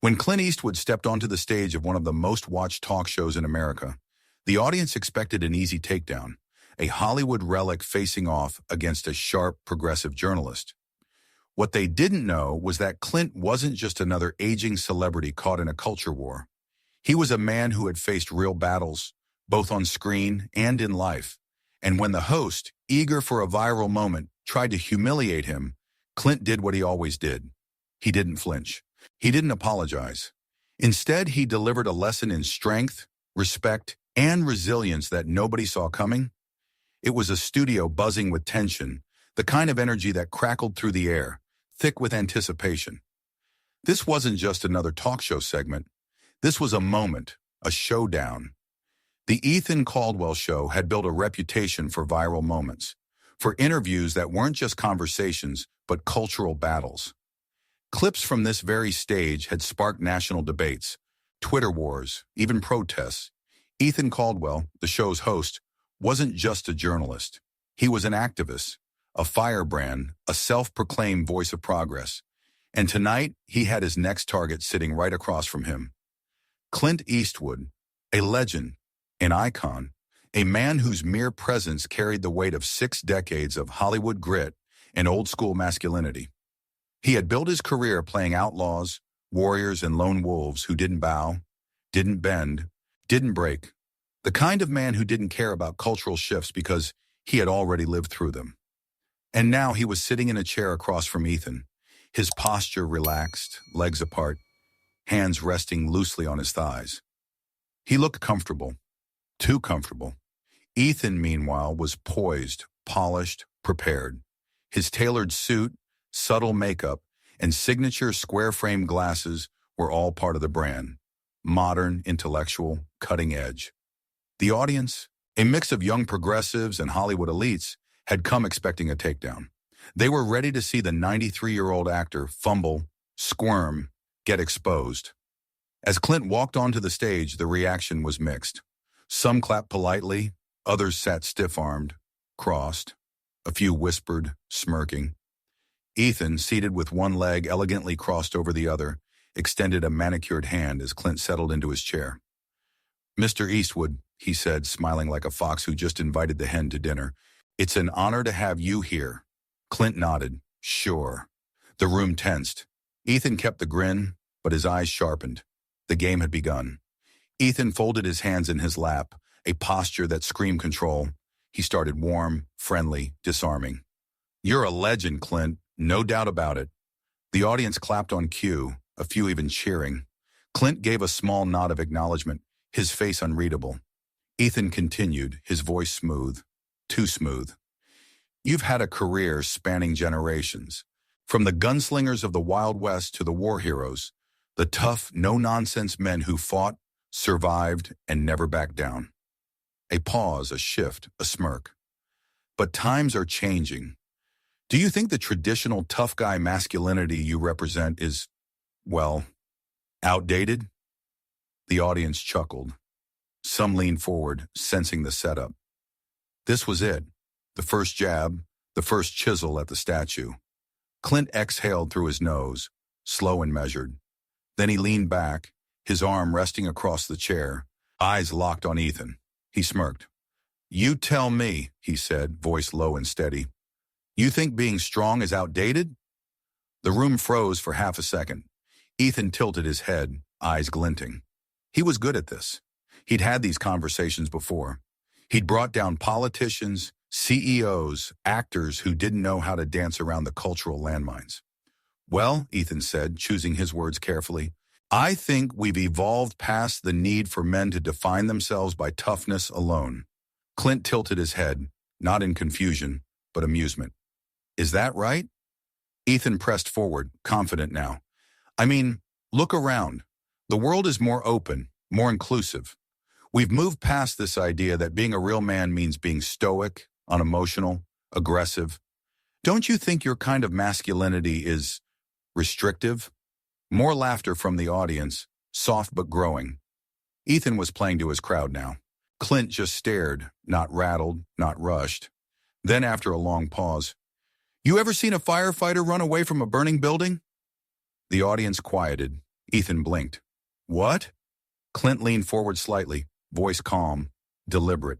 When Clint Eastwood stepped onto the stage of one of the most watched talk shows in America, the audience expected an easy takedown, a Hollywood relic facing off against a sharp, progressive journalist. What they didn't know was that Clint wasn't just another aging celebrity caught in a culture war. He was a man who had faced real battles, both on screen and in life. And when the host, eager for a viral moment, tried to humiliate him, Clint did what he always did. He didn't flinch. He didn't apologize. Instead, he delivered a lesson in strength, respect, and resilience that nobody saw coming. It was a studio buzzing with tension, the kind of energy that crackled through the air, thick with anticipation. This wasn't just another talk show segment. This was a moment, a showdown. The Ethan Caldwell Show had built a reputation for viral moments, for interviews that weren't just conversations, but cultural battles. Clips from this very stage had sparked national debates, Twitter wars, even protests. Ethan Caldwell, the show's host, wasn't just a journalist. He was an activist, a firebrand, a self-proclaimed voice of progress. And tonight, he had his next target sitting right across from him. Clint Eastwood, a legend, an icon, a man whose mere presence carried the weight of 6 decades of Hollywood grit and old-school masculinity. He had built his career playing outlaws, warriors, and lone wolves who didn't bow, didn't bend, didn't break. The kind of man who didn't care about cultural shifts because he had already lived through them. And now he was sitting in a chair across from Ethan, his posture relaxed, legs apart, hands resting loosely on his thighs. He looked comfortable, too comfortable. Ethan, meanwhile, was poised, polished, prepared. His tailored suit, subtle makeup, and signature square-frame glasses were all part of the brand. Modern, intellectual, cutting edge. The audience, a mix of young progressives and Hollywood elites, had come expecting a takedown. They were ready to see the 93-year-old actor fumble, squirm, get exposed. As Clint walked onto the stage, the reaction was mixed. Some clapped politely, others sat stiff-armed, crossed. A few whispered, smirking. Ethan, seated with one leg elegantly crossed over the other, extended a manicured hand as Clint settled into his chair. "Mr. Eastwood," he said, smiling like a fox who just invited the hen to dinner, "it's an honor to have you here." Clint nodded. "Sure." The room tensed. Ethan kept the grin, but his eyes sharpened. The game had begun. Ethan folded his hands in his lap, a posture that screamed control. He started warm, friendly, disarming. "You're a legend, Clint. No doubt about it." The audience clapped on cue, a few even cheering. Clint gave a small nod of acknowledgement, his face unreadable. Ethan continued, his voice smooth, too smooth. "You've had a career spanning generations. From the gunslingers of the Wild West to the war heroes, the tough, no-nonsense men who fought, survived, and never backed down." A pause, a shift, a smirk. "But times are changing. Do you think the traditional tough guy masculinity you represent is, well, outdated?" The audience chuckled. Some leaned forward, sensing the setup. This was it. The first jab, the first chisel at the statue. Clint exhaled through his nose, slow and measured. Then he leaned back, his arm resting across the chair, eyes locked on Ethan. He smirked. "You tell me," he said, voice low and steady. "You think being strong is outdated?" The room froze for half a second. Ethan tilted his head, eyes glinting. He was good at this. He'd had these conversations before. He'd brought down politicians, CEOs, actors who didn't know how to dance around the cultural landmines. "Well," Ethan said, choosing his words carefully, "I think we've evolved past the need for men to define themselves by toughness alone." Clint tilted his head, not in confusion, but amusement. "Is that right?" Ethan pressed forward, confident now. "I mean, look around. The world is more open, more inclusive. We've moved past this idea that being a real man means being stoic, unemotional, aggressive. Don't you think your kind of masculinity is restrictive?" More laughter from the audience, soft but growing. Ethan was playing to his crowd now. Clint just stared, not rattled, not rushed. Then, after a long pause, "You ever seen a firefighter run away from a burning building?" The audience quieted. Ethan blinked. What? Clint leaned forward slightly, voice calm, deliberate.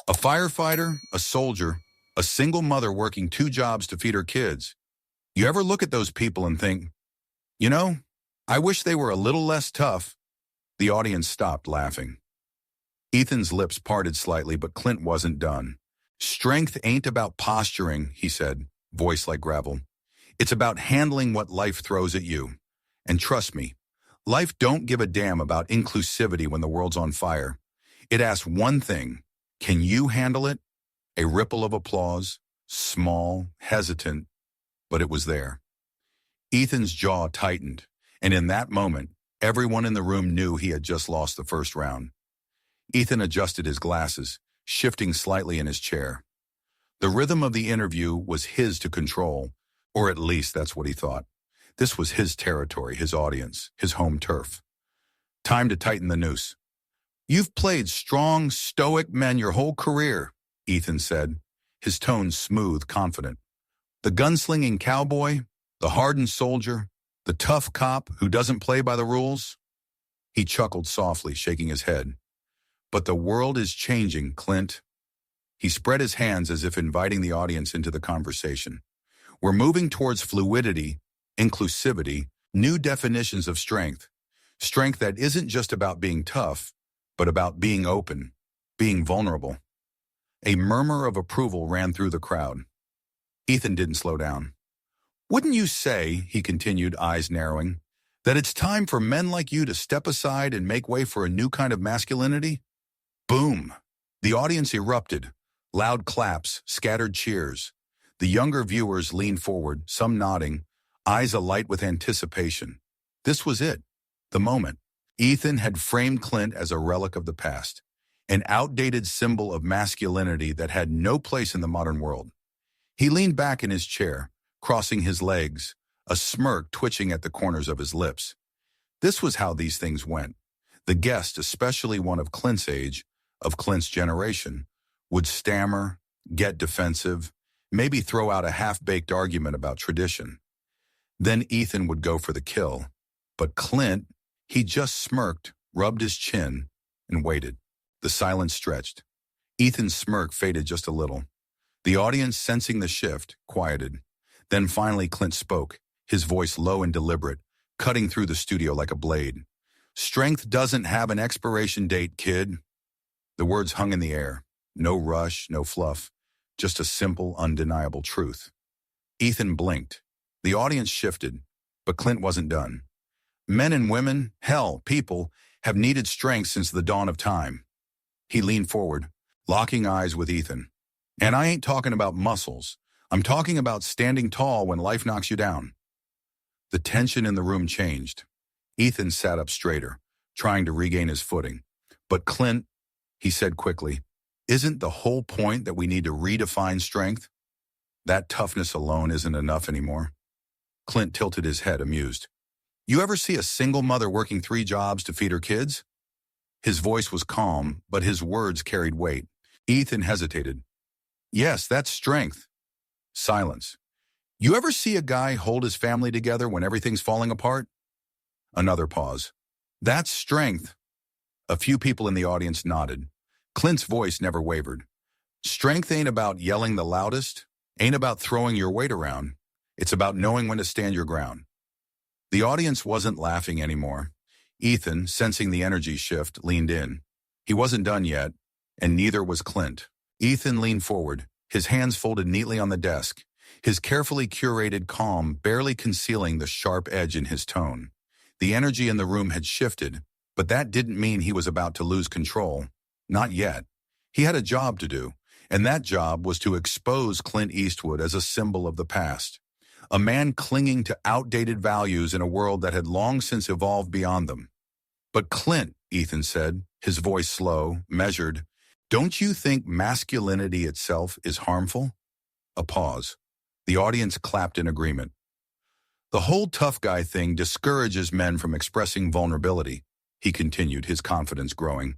A firefighter, a soldier, a single mother working 2 jobs to feed her kids. You ever look at those people and think, you know, I wish they were a little less tough? The audience stopped laughing. Ethan's lips parted slightly, but Clint wasn't done. Strength ain't about posturing, he said, voice like gravel. It's about handling what life throws at you. And trust me, life don't give a damn about inclusivity when the world's on fire. It asks one thing: can you handle it? A ripple of applause, small, hesitant, but it was there. Ethan's jaw tightened, and in that moment, everyone in the room knew he had just lost the first round. Ethan adjusted his glasses, shifting slightly in his chair. The rhythm of the interview was his to control, or at least that's what he thought. This was his territory, his audience, his home turf. Time to tighten the noose. You've played strong, stoic men your whole career, Ethan said, his tone smooth, confident. The gunslinging cowboy, the hardened soldier, the tough cop who doesn't play by the rules. He chuckled softly, shaking his head. But the world is changing, Clint. He spread his hands as if inviting the audience into the conversation. We're moving towards fluidity, inclusivity, new definitions of strength. Strength that isn't just about being tough, but about being open, being vulnerable. A murmur of approval ran through the crowd. Ethan didn't slow down. Wouldn't you say, he continued, eyes narrowing, that it's time for men like you to step aside and make way for a new kind of masculinity? Boom! The audience erupted. Loud claps, scattered cheers. The younger viewers leaned forward, some nodding, eyes alight with anticipation. This was it, the moment. Ethan had framed Clint as a relic of the past, an outdated symbol of masculinity that had no place in the modern world. He leaned back in his chair, crossing his legs, a smirk twitching at the corners of his lips. This was how these things went. The guest, especially one of Clint's age, of Clint's generation, would stammer, get defensive, maybe throw out a half-baked argument about tradition. Then Ethan would go for the kill. But Clint, he just smirked, rubbed his chin, and waited. The silence stretched. Ethan's smirk faded just a little. The audience, sensing the shift, quieted. Then finally Clint spoke, his voice low and deliberate, cutting through the studio like a blade. Strength doesn't have an expiration date, kid. The words hung in the air. No rush, no fluff, just a simple, undeniable truth. Ethan blinked. The audience shifted, but Clint wasn't done. Men and women, hell, people, have needed strength since the dawn of time. He leaned forward, locking eyes with Ethan. And I ain't talking about muscles. I'm talking about standing tall when life knocks you down. The tension in the room changed. Ethan sat up straighter, trying to regain his footing. But Clint, he said quickly, isn't the whole point that we need to redefine strength? That toughness alone isn't enough anymore. Clint tilted his head, amused. You ever see a single mother working 3 jobs to feed her kids? His voice was calm, but his words carried weight. Ethan hesitated. Yes, that's strength. Silence. You ever see a guy hold his family together when everything's falling apart? Another pause. That's strength. A few people in the audience nodded. Clint's voice never wavered. Strength ain't about yelling the loudest, ain't about throwing your weight around. It's about knowing when to stand your ground. The audience wasn't laughing anymore. Ethan, sensing the energy shift, leaned in. He wasn't done yet, and neither was Clint. Ethan leaned forward, his hands folded neatly on the desk, his carefully curated calm barely concealing the sharp edge in his tone. The energy in the room had shifted, but that didn't mean he was about to lose control. Not yet. He had a job to do, and that job was to expose Clint Eastwood as a symbol of the past. A man clinging to outdated values in a world that had long since evolved beyond them. But Clint, Ethan said, his voice slow, measured, don't you think masculinity itself is harmful? A pause. The audience clapped in agreement. The whole tough guy thing discourages men from expressing vulnerability, he continued, his confidence growing.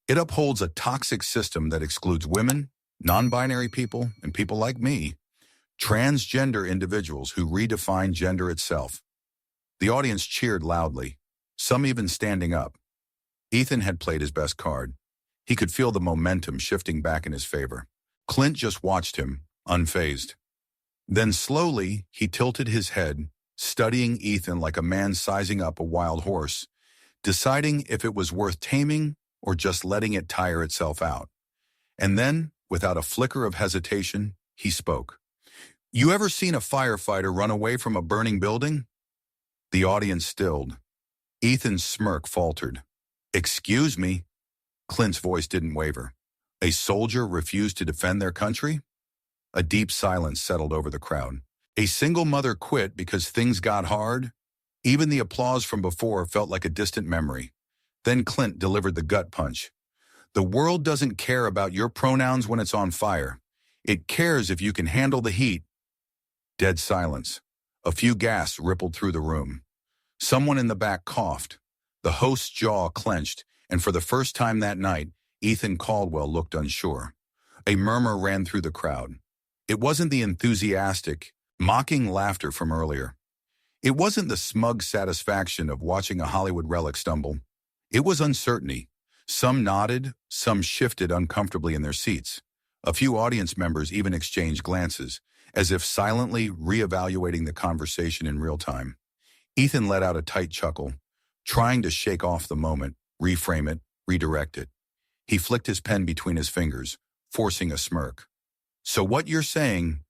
It upholds a toxic system that excludes women, non-binary people, and people like me, transgender individuals who redefine gender itself. The audience cheered loudly. some even standing up. Ethan had played his best card. He could feel the momentum shifting back in his favor. Clint just watched him, unfazed. Then slowly, he tilted his head, studying Ethan like a man sizing up a wild horse, deciding if it was worth taming or just letting it tire itself out. And then, without a flicker of hesitation, he spoke. "You ever seen a firefighter run away from a burning building?" The audience stilled. Ethan's smirk faltered. "Excuse me?" Clint's voice didn't waver. "A soldier refused to defend their country?" A deep silence settled over the crowd. "A single mother quit because things got hard?" Even the applause from before felt like a distant memory. Then Clint delivered the gut punch. "The world doesn't care about your pronouns when it's on fire. It cares if you can handle the heat." Dead silence. A few gasps rippled through the room. Someone in the back coughed. The host's jaw clenched, and for the first time that night, Ethan Caldwell looked unsure. A murmur ran through the crowd. It wasn't the enthusiastic, mocking laughter from earlier. It wasn't the smug satisfaction of watching a Hollywood relic stumble. It was uncertainty. Some nodded, some shifted uncomfortably in their seats. A few audience members even exchanged glances, as if silently reevaluating the conversation in real time. Ethan let out a tight chuckle, trying to shake off the moment, reframe it, redirect it. He flicked his pen between his fingers, forcing a smirk. "So what you're saying,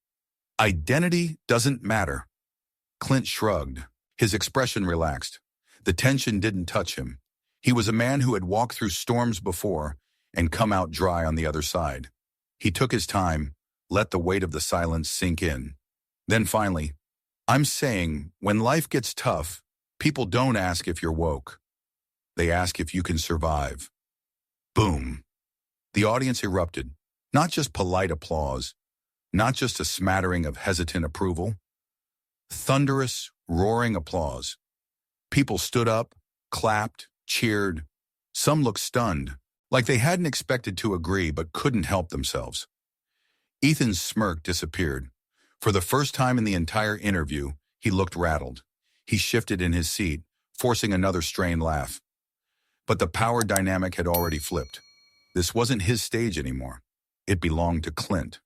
identity doesn't matter?" Clint shrugged. His expression relaxed. The tension didn't touch him. He was a man who had walked through storms before and come out dry on the other side. He took his time, let the weight of the silence sink in. Then finally, "I'm saying, when life gets tough, people don't ask if you're woke. They ask if you can survive." Boom. The audience erupted. Not just polite applause, not just a smattering of hesitant approval. Thunderous, roaring applause. People stood up, clapped, cheered. Some looked stunned, like they hadn't expected to agree but couldn't help themselves. Ethan's smirk disappeared. For the first time in the entire interview, he looked rattled. He shifted in his seat, forcing another strained laugh. But the power dynamic had already flipped. This wasn't his stage anymore. It belonged to Clint.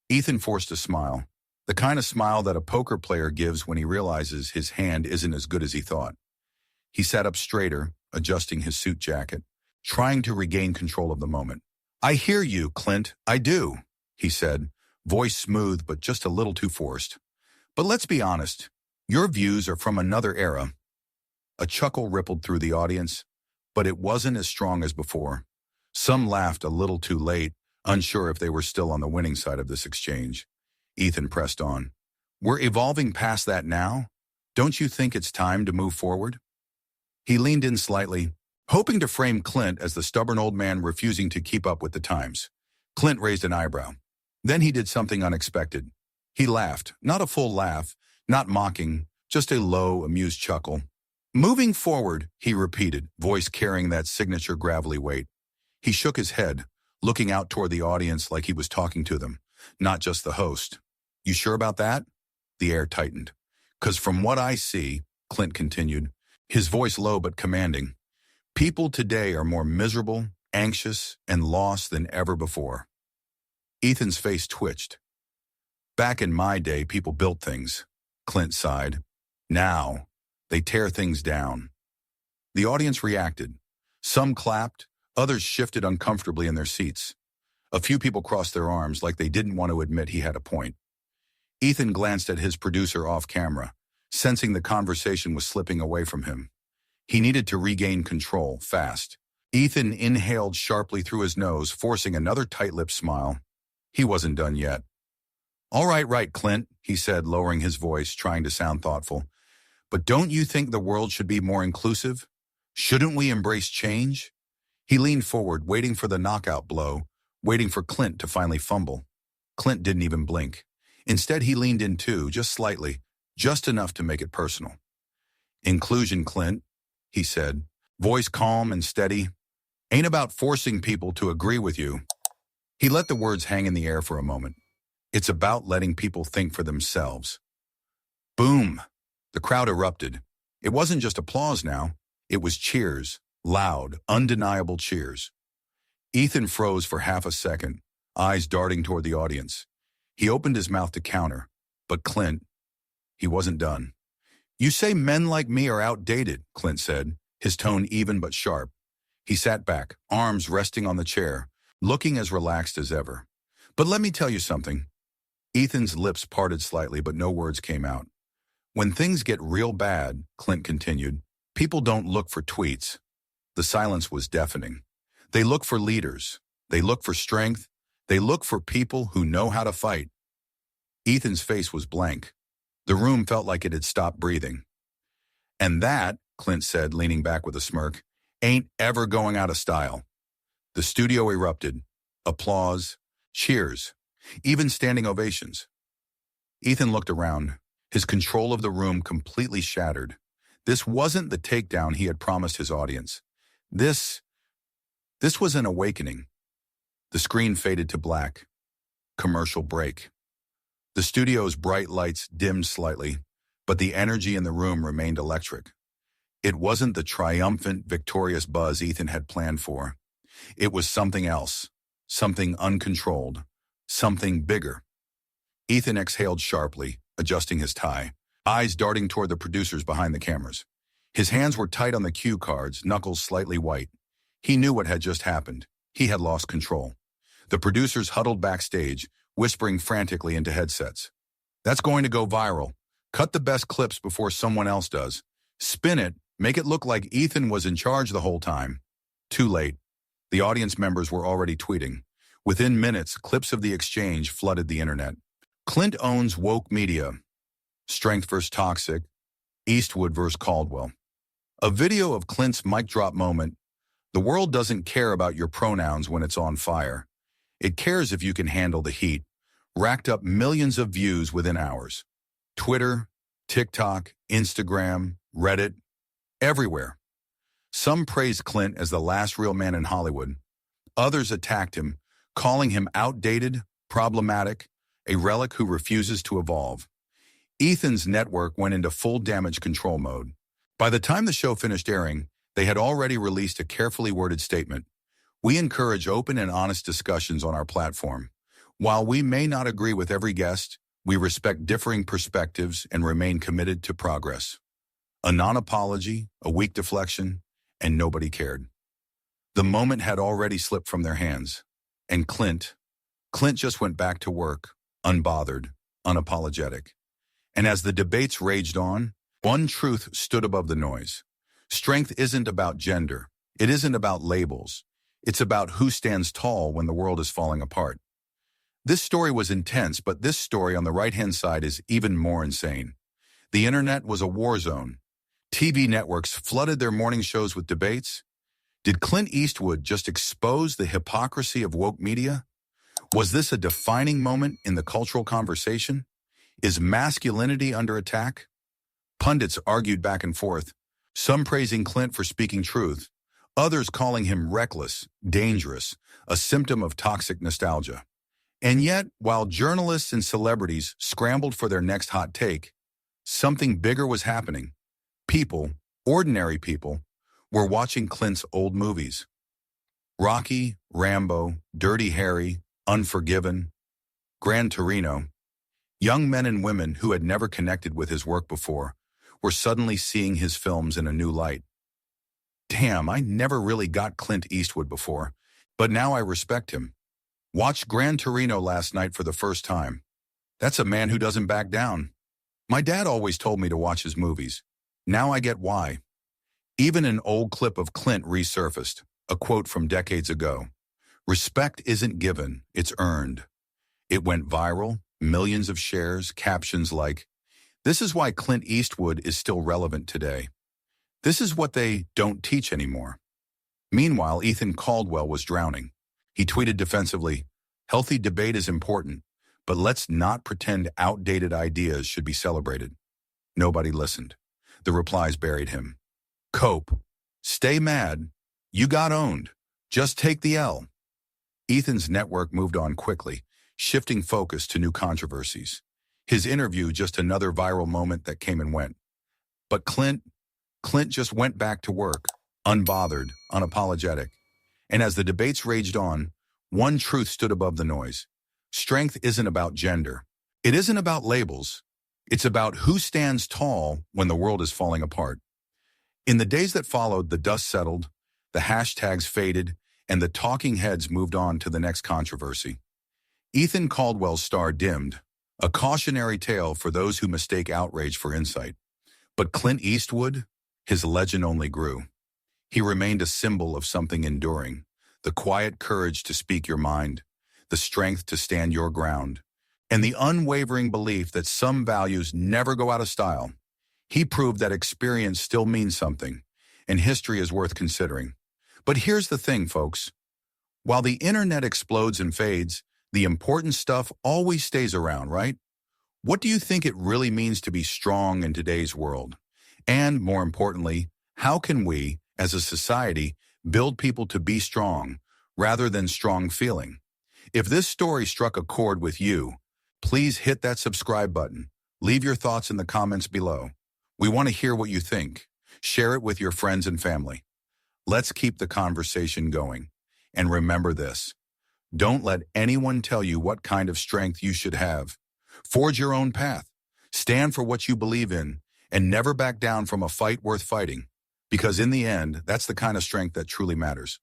Ethan forced a smile, the kind of smile that a poker player gives when he realizes his hand isn't as good as he thought. He sat up straighter, adjusting his suit jacket, trying to regain control of the moment. "I hear you, Clint, I do," he said, voice smooth but just a little too forced. "But let's be honest, your views are from another era." A chuckle rippled through the audience, but it wasn't as strong as before. Some laughed a little too late, unsure if they were still on the winning side of this exchange. Ethan pressed on. "We're evolving past that now. Don't you think it's time to move forward?" He leaned in slightly, hoping to frame Clint as the stubborn old man refusing to keep up with the times. Clint raised an eyebrow. Then he did something unexpected. He laughed, not a full laugh, not mocking, just a low, amused chuckle. "Moving forward," he repeated, voice carrying that signature gravelly weight. He shook his head, looking out toward the audience like he was talking to them, not just the host. "You sure about that?" The air tightened. "'Cause from what I see," Clint continued, his voice low but commanding, "people today are more miserable, anxious, and lost than ever before." Ethan's face twitched. "Back in my day, people built things," Clint sighed. "Now, they tear things down." The audience reacted. Some clapped, others shifted uncomfortably in their seats. A few people crossed their arms like they didn't want to admit he had a point. Ethan glanced at his producer off camera, sensing the conversation was slipping away from him. He needed to regain control, fast. Ethan inhaled sharply through his nose, forcing another tight-lipped smile. He wasn't done yet. "All right, Clint," he said, lowering his voice, trying to sound thoughtful. "But don't you think the world should be more inclusive? Shouldn't we embrace change?" He leaned forward, waiting for the knockout blow, waiting for Clint to finally fumble. Clint didn't even blink. Instead, he leaned in too, just slightly, just enough to make it personal. "Inclusion, Clint," he said, voice calm and steady, "ain't about forcing people to agree with you." He let the words hang in the air for a moment. "It's about letting people think for themselves." Boom! The crowd erupted. It wasn't just applause now. It was cheers, loud, undeniable cheers. Ethan froze for half a second, eyes darting toward the audience. He opened his mouth to counter, but Clint, he wasn't done. "You say men like me are outdated," Clint said, his tone even but sharp. He sat back, arms resting on the chair, looking as relaxed as ever. "But let me tell you something." Ethan's lips parted slightly, but no words came out. "When things get real bad," Clint continued, "people don't look for tweets." The silence was deafening. They look for leaders. They look for strength. They look for people who know how to fight. Ethan's face was blank. The room felt like it had stopped breathing. "And that," Clint said, leaning back with a smirk, "ain't ever going out of style." The studio erupted. Applause, cheers, even standing ovations. Ethan looked around, his control of the room completely shattered. This wasn't the takedown he had promised his audience. This was an awakening. The screen faded to black. Commercial break. The studio's bright lights dimmed slightly, but the energy in the room remained electric. It wasn't the triumphant, victorious buzz Ethan had planned for. It was something else, something uncontrolled, something bigger. Ethan exhaled sharply, adjusting his tie, eyes darting toward the producers behind the cameras. His hands were tight on the cue cards, knuckles slightly white. He knew what had just happened. He had lost control. The producers huddled backstage, whispering frantically into headsets. "That's going to go viral. Cut the best clips before someone else does. Spin it, make it look like Ethan was in charge the whole time." Too late. The audience members were already tweeting. Within minutes, clips of the exchange flooded the internet. "Clint owns woke media. Strength versus toxic. Eastwood versus Caldwell." A video of Clint's mic drop moment. "The world doesn't care about your pronouns when it's on fire. It cares if you can handle the heat." Racked up millions of views within hours. Twitter, TikTok, Instagram, Reddit, everywhere. Some praised Clint as the last real man in Hollywood. Others attacked him, calling him outdated, problematic, a relic who refuses to evolve. Ethan's network went into full damage control mode. By the time the show finished airing, they had already released a carefully worded statement. "We encourage open and honest discussions on our platform. While we may not agree with every guest, we respect differing perspectives and remain committed to progress." A non-apology, a weak deflection, and nobody cared. The moment had already slipped from their hands. And Clint just went back to work, unbothered, unapologetic. And as the debates raged on, one truth stood above the noise. Strength isn't about gender. It isn't about labels. It's about who stands tall when the world is falling apart. This story was intense, but this story on the right-hand side is even more insane. The internet was a war zone. TV networks flooded their morning shows with debates. Did Clint Eastwood just expose the hypocrisy of woke media? Was this a defining moment in the cultural conversation? Is masculinity under attack? Pundits argued back and forth, some praising Clint for speaking truth, others calling him reckless, dangerous, a symptom of toxic nostalgia. And yet, while journalists and celebrities scrambled for their next hot take, something bigger was happening. People, ordinary people, were watching Clint's old movies. Rocky, Rambo, Dirty Harry, Unforgiven, Gran Torino. Young men and women who had never connected with his work before were suddenly seeing his films in a new light. "Damn, I never really got Clint Eastwood before, but now I respect him. Watched Gran Torino last night for the first time. That's a man who doesn't back down. My dad always told me to watch his movies. Now I get why." Even an old clip of Clint resurfaced, a quote from decades ago. "Respect isn't given, it's earned." It went viral, millions of shares, captions like, "This is why Clint Eastwood is still relevant today. This is what they don't teach anymore." Meanwhile, Ethan Caldwell was drowning. He tweeted defensively, "Healthy debate is important, but let's not pretend outdated ideas should be celebrated." Nobody listened. The replies buried him. "Cope. Stay mad. You got owned. Just take the L." Ethan's network moved on quickly, shifting focus to new controversies. His interview just another viral moment that came and went. But Clint, Clint just went back to work, unbothered, unapologetic. And as the debates raged on, one truth stood above the noise. Strength isn't about gender. It isn't about labels. It's about who stands tall when the world is falling apart. In the days that followed, the dust settled, the hashtags faded, and the talking heads moved on to the next controversy. Ethan Caldwell's star dimmed, a cautionary tale for those who mistake outrage for insight. But Clint Eastwood, his legend only grew. He remained a symbol of something enduring, the quiet courage to speak your mind, the strength to stand your ground, and the unwavering belief that some values never go out of style. He proved that experience still means something, and history is worth considering. But here's the thing, folks. While the internet explodes and fades, the important stuff always stays around, right? What do you think it really means to be strong in today's world? And more importantly, how can we, as a society, build people to be strong rather than strong feeling? If this story struck a chord with you, please hit that subscribe button. Leave your thoughts in the comments below. We want to hear what you think. Share it with your friends and family. Let's keep the conversation going. And remember this. Don't let anyone tell you what kind of strength you should have. Forge your own path. Stand for what you believe in, and never back down from a fight worth fighting. Because in the end, that's the kind of strength that truly matters.